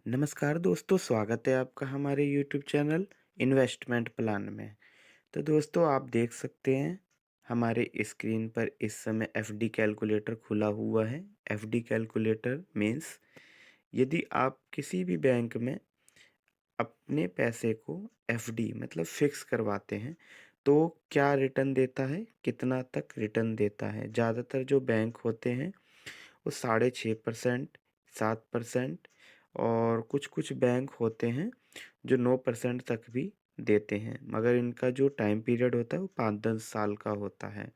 नमस्कार दोस्तों, स्वागत है आपका हमारे यूट्यूब चैनल इन्वेस्टमेंट प्लान में। तो दोस्तों आप देख सकते हैं हमारे स्क्रीन पर इस समय एफडी कैलकुलेटर खुला हुआ है। एफडी कैलकुलेटर मीन्स यदि आप किसी भी बैंक में अपने पैसे को एफडी मतलब फिक्स करवाते हैं तो क्या रिटर्न देता है, कितना तक रिटर्न देता है। ज़्यादातर जो बैंक होते हैं वो 6.5%, 7% और कुछ-कुछ बैंक होते हैं जो 9% तक भी देते हैं, मगर इनका जो टाइम पीरियड होता है वो 5-10 साल का होता है।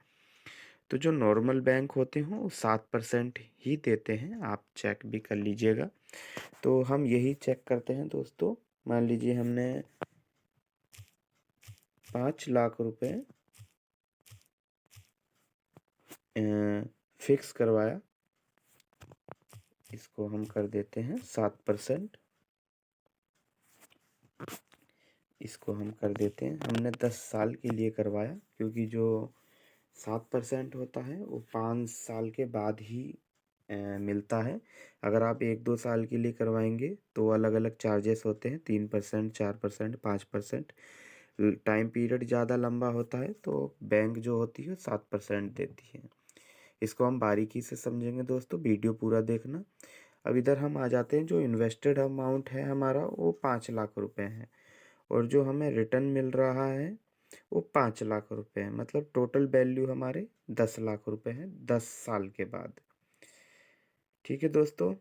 तो जो नॉर्मल बैंक होते हैं वो 7% ही देते हैं, आप चेक भी कर लीजिएगा। तो हम यही चेक करते हैं दोस्तों। मान लीजिए हमने 5 लाख रुपए फिक्स करवाया, इसको हम कर देते हैं 7%। इसको हम कर देते हैं, हमने 10 साल के लिए करवाया क्योंकि जो 7% होता है वो 5 साल के बाद ही मिलता है। अगर आप 1-2 साल के लिए करवाएंगे तो अलग अलग चार्जेस होते हैं, 3%, 4%, 5%। टाइम पीरियड ज़्यादा लंबा होता है तो बैंक जो होती है 7% देती है। इसको हम बारीकी से समझेंगे दोस्तों, वीडियो पूरा देखना। अब इधर हम आ जाते हैं, जो इन्वेस्टेड अमाउंट है हमारा वो 5 लाख रुपए है और जो हमें रिटर्न मिल रहा है वो 5 लाख रुपए है। मतलब टोटल वैल्यू हमारे 10 लाख रुपए है 10 साल के बाद। ठीक है दोस्तों,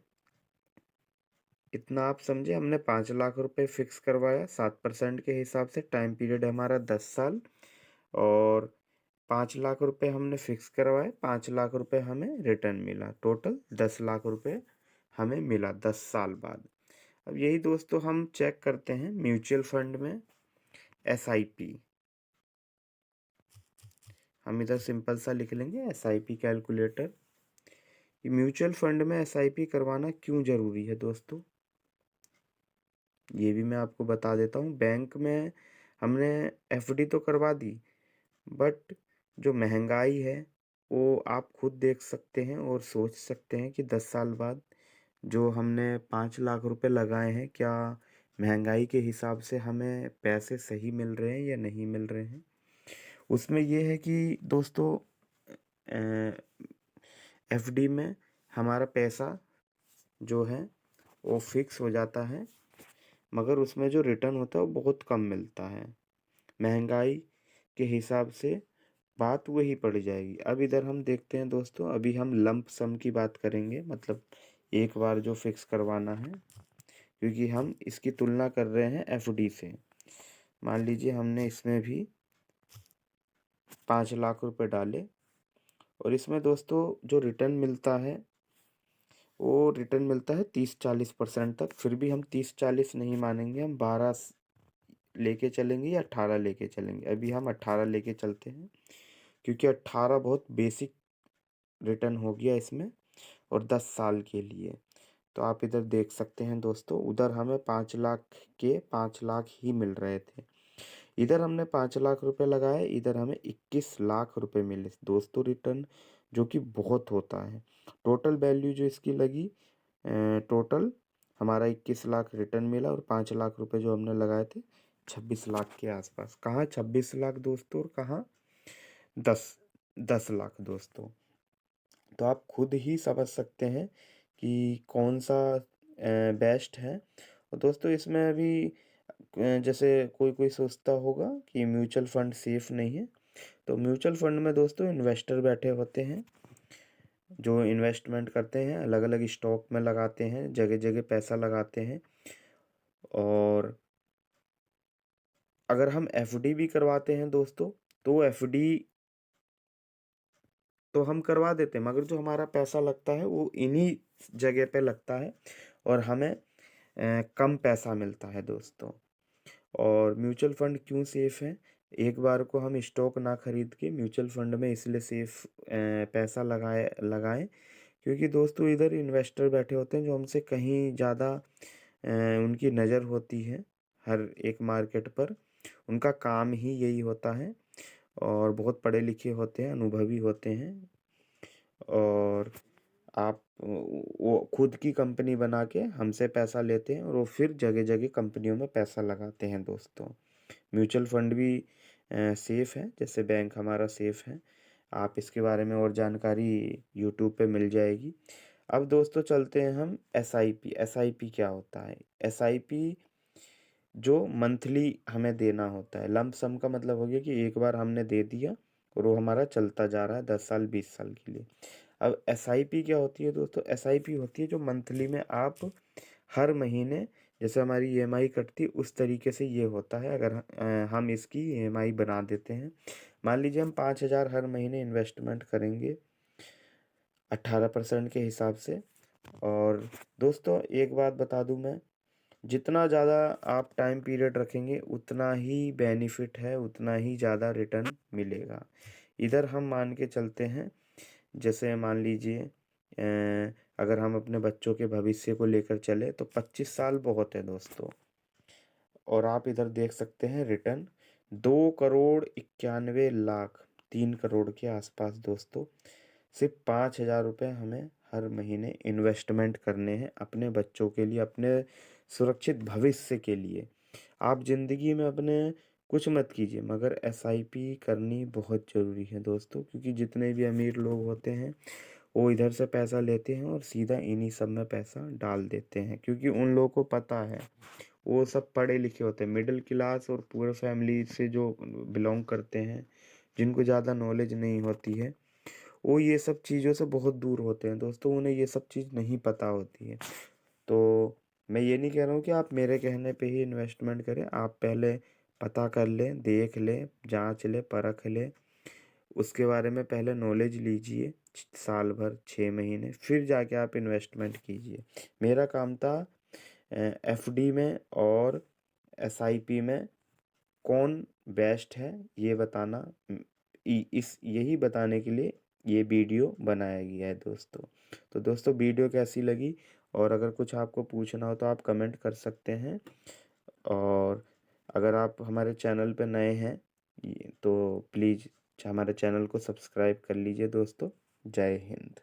इतना आप समझे। हमने 5 लाख रुपए फिक्स करवाया 7% के हिसाब से, टाइम पीरियड हमारा 10 साल, और 5 लाख रुपए हमने फिक्स करवाए, 5 लाख रुपए हमें रिटर्न मिला। टोटल 10 लाख रुपए हमें मिला 10 साल बाद। अब यही दोस्तों हम चेक करते हैं म्यूचुअल फंड में एसआईपी। हम इधर सिंपल सा लिख लेंगे एसआईपी कैलकुलेटर। ये म्यूचुअल फंड में एसआईपी करवाना क्यों ज़रूरी है दोस्तों, ये भी मैं आपको बता देता हूँ। बैंक में हमने एफडी तो करवा दी, बट जो महंगाई है वो आप खुद देख सकते हैं और सोच सकते हैं कि 10 साल बाद जो हमने 5 लाख रुपए लगाए हैं, क्या महंगाई के हिसाब से हमें पैसे सही मिल रहे हैं या नहीं मिल रहे हैं। उसमें ये है कि दोस्तों एफडी में हमारा पैसा जो है वो फिक्स हो जाता है, मगर उसमें जो रिटर्न होता है वो बहुत कम मिलता है। महंगाई के हिसाब से बात वही पड़ जाएगी। अब इधर हम देखते हैं दोस्तों, अभी हम लंप सम की बात करेंगे, मतलब एक बार जो फिक्स करवाना है, क्योंकि हम इसकी तुलना कर रहे हैं एफडी से। मान लीजिए हमने इसमें भी 5 लाख रुपए डाले और इसमें दोस्तों जो रिटर्न मिलता है वो रिटर्न मिलता है 30-40% तक। फिर भी हम 30-40 नहीं मानेंगे, हम 12 लेके चलेंगे या 18 लेके चलेंगे। अभी हम 18 लेके चलते हैं क्योंकि 18 बहुत बेसिक रिटर्न हो गया इसमें, और 10 साल के लिए। तो आप इधर देख सकते हैं दोस्तों, उधर हमें 5 लाख के 5 लाख ही मिल रहे थे। इधर हमने 5 लाख रुपए लगाए, इधर हमें 21 लाख रुपए मिले दोस्तों रिटर्न, जो कि बहुत होता है। टोटल वैल्यू जो इसकी लगी, टोटल हमारा 21 लाख रिटर्न मिला, और 5 लाख रुपए जो हमने लगाए थे 26 लाख के आसपास। कहाँ 26 लाख दोस्तों और कहाँ 10 लाख दोस्तों। तो आप खुद ही समझ सकते हैं कि कौन सा बेस्ट है। और दोस्तों इसमें अभी जैसे कोई कोई सोचता होगा कि म्यूचुअल फंड सेफ नहीं है, तो म्यूचुअल फंड में दोस्तों इन्वेस्टर बैठे होते हैं जो इन्वेस्टमेंट करते हैं, अलग अलग स्टॉक में लगाते हैं, जगह जगह पैसा लगाते हैं। और अगर हम एफडी भी करवाते हैं दोस्तों, तो एफडी तो हम करवा देते हैं, मगर जो हमारा पैसा लगता है वो इन्हीं जगह पे लगता है और हमें कम पैसा मिलता है दोस्तों। और म्यूचुअल फंड क्यों सेफ है, एक बार को हम स्टॉक ना खरीद के म्यूचुअल फंड में इसलिए सेफ पैसा लगाएं क्योंकि दोस्तों इधर इन्वेस्टर बैठे होते हैं जो हमसे कहीं ज़्यादा उनकी नज़र होती है हर एक मार्केट पर। उनका काम ही यही होता है और बहुत पढ़े लिखे होते हैं, अनुभवी होते हैं। और आप वो खुद की कंपनी बना के हमसे पैसा लेते हैं और वो फिर जगह-जगह कंपनियों में पैसा लगाते हैं दोस्तों। म्यूचुअल फंड भी सेफ़ है, जैसे बैंक हमारा सेफ़ है। आप इसके बारे में और जानकारी यूट्यूब पे मिल जाएगी। अब दोस्तों चलते हैं हम एसआईपी। एसआईपी क्या होता है? एसआईपी जो मंथली हमें देना होता है। लंप सम का मतलब हो गया कि एक बार हमने दे दिया और वो हमारा चलता जा रहा है 10 साल 20 साल के लिए। अब एसआईपी क्या होती है दोस्तों? एसआईपी होती है जो मंथली में आप हर महीने जैसे हमारी ईएमआई कटती है उस तरीके से ये होता है। अगर हम इसकी ईएमआई बना देते हैं, मान लीजिए हम 5,000 हर महीने इन्वेस्टमेंट करेंगे 18% के हिसाब से। और दोस्तों एक बात बता दूं मैं, जितना ज़्यादा आप टाइम पीरियड रखेंगे उतना ही बेनिफिट है, उतना ही ज़्यादा रिटर्न मिलेगा। इधर हम मान के चलते हैं, जैसे मान लीजिए अगर हम अपने बच्चों के भविष्य को लेकर चले तो 25 साल बहुत है दोस्तों। और आप इधर देख सकते हैं रिटर्न 2,91,00,000 3 करोड़ के आसपास दोस्तों। सिर्फ 5,000 रुपये हमें हर महीने इन्वेस्टमेंट करने हैं अपने बच्चों के लिए, अपने सुरक्षित भविष्य के लिए। आप ज़िंदगी में अपने कुछ मत कीजिए मगर एसआईपी करनी बहुत ज़रूरी है दोस्तों, क्योंकि जितने भी अमीर लोग होते हैं वो इधर से पैसा लेते हैं और सीधा इन्हीं सब में पैसा डाल देते हैं, क्योंकि उन लोगों को पता है, वो सब पढ़े लिखे होते हैं, मिडिल क्लास और पुअर फैमिली से जो बिलोंग करते हैं, जिनको ज़्यादा नॉलेज नहीं होती है, वो ये सब चीज़ों से बहुत दूर होते हैं दोस्तों, उन्हें ये सब चीज़ नहीं पता होती है। तो मैं ये नहीं कह रहा हूँ कि आप मेरे कहने पे ही इन्वेस्टमेंट करें, आप पहले पता कर लें, देख लें, जांच लें, परख लें, उसके बारे में पहले नॉलेज लीजिए साल भर 6 महीने, फिर जाके आप इन्वेस्टमेंट कीजिए। मेरा काम था एफडी में और एसआईपी में कौन बेस्ट है ये बताना। इस यही बताने के लिए ये वीडियो बनाया गया है दोस्तों। तो दोस्तों वीडियो कैसी लगी, और अगर कुछ आपको पूछना हो तो आप कमेंट कर सकते हैं। और अगर आप हमारे चैनल पे नए हैं तो प्लीज़ हमारे चैनल को सब्सक्राइब कर लीजिए दोस्तों। जय हिंद।